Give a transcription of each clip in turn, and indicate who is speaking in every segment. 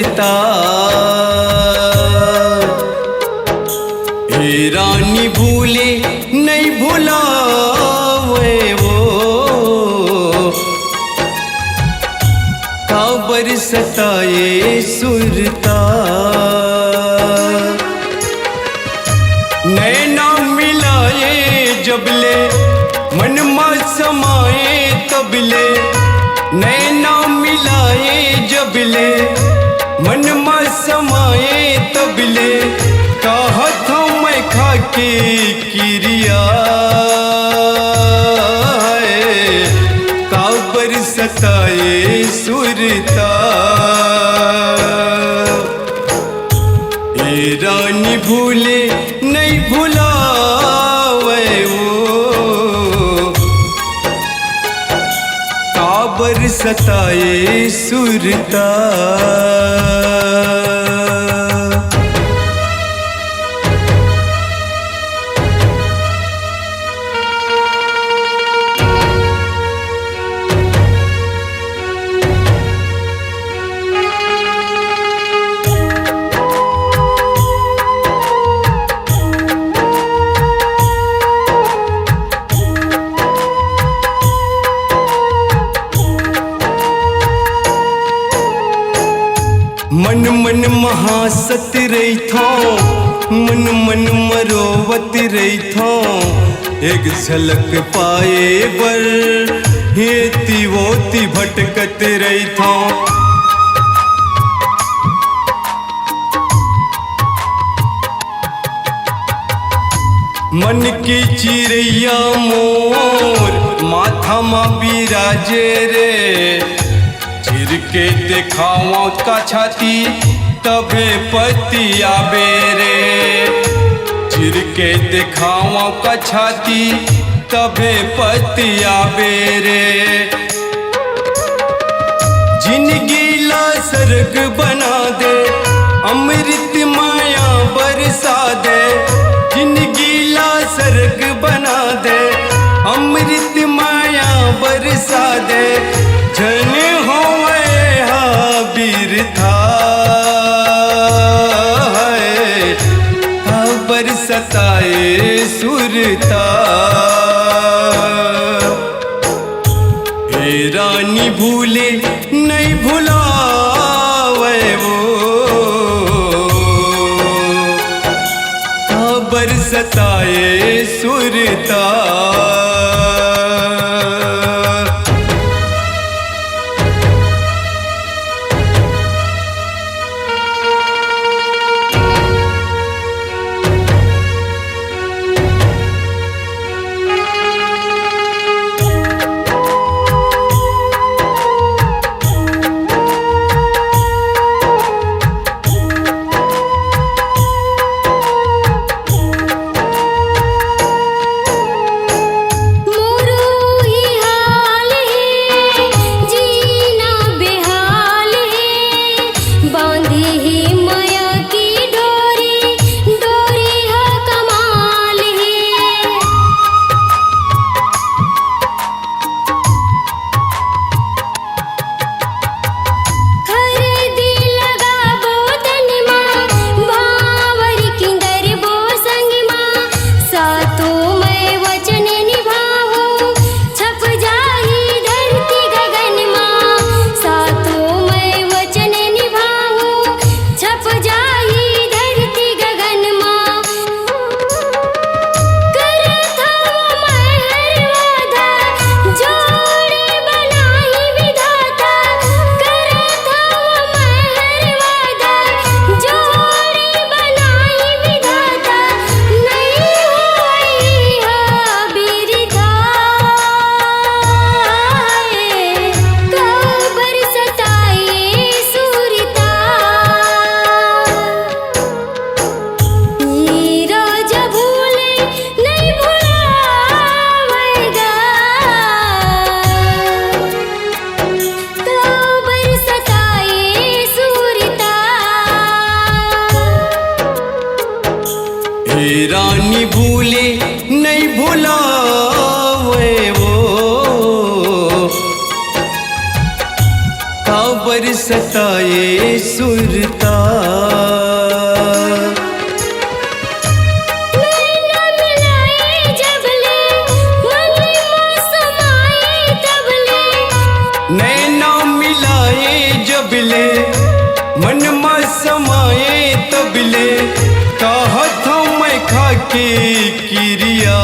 Speaker 1: सुरता। हे रानी भूले नहीं भुलावे वो, काबर सताए सुरता। नैना मिलाए जबले मन मा समाए तबले, नैना मिलाए जबले मन मा समाए तबले, कहत हूँ मैं खाके किरिया है, काबर सताए सुरता। ए रानी भूले नहीं भुलावे वो, काबर सताए सुरता। मन मन महासत रही था, मन मन मरोवत रही था, एक झलक पाए बर हेती वोती भटकत रही था। मन की चिड़ैया मोर माथा मा बिराजे रे, चिर के देखावा का छाती तबे पति आबे रे, चिर के देखावा का छाती तबे पति आबे रे। जिंदगी ला स्वर्ग बना दे, अमृत माया बरसा दे, जिंदगी ला स्वर्ग बना दे, अमृत माया बरसा दे, जन होवे हा बिरथा है, काबर सताए सुरता। हे रानी भूले नहीं भुलावे वो, काबर सताए सुरता। काबर सताए सुरता।
Speaker 2: नैना मिलाए जबले मन में समाए तबले,
Speaker 1: नैना मिलाए जबले मन में समाए तबले, कहत मैं खाके किरिया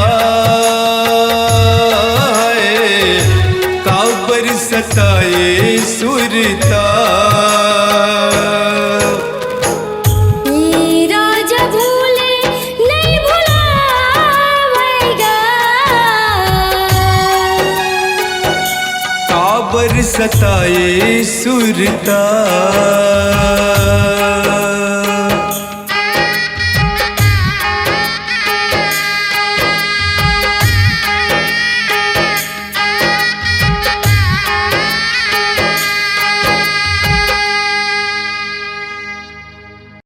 Speaker 1: है, काबर सताए सुरता।
Speaker 2: ये राजा भूले नहीं भुलावेगा,
Speaker 1: काबर सताए सुरता।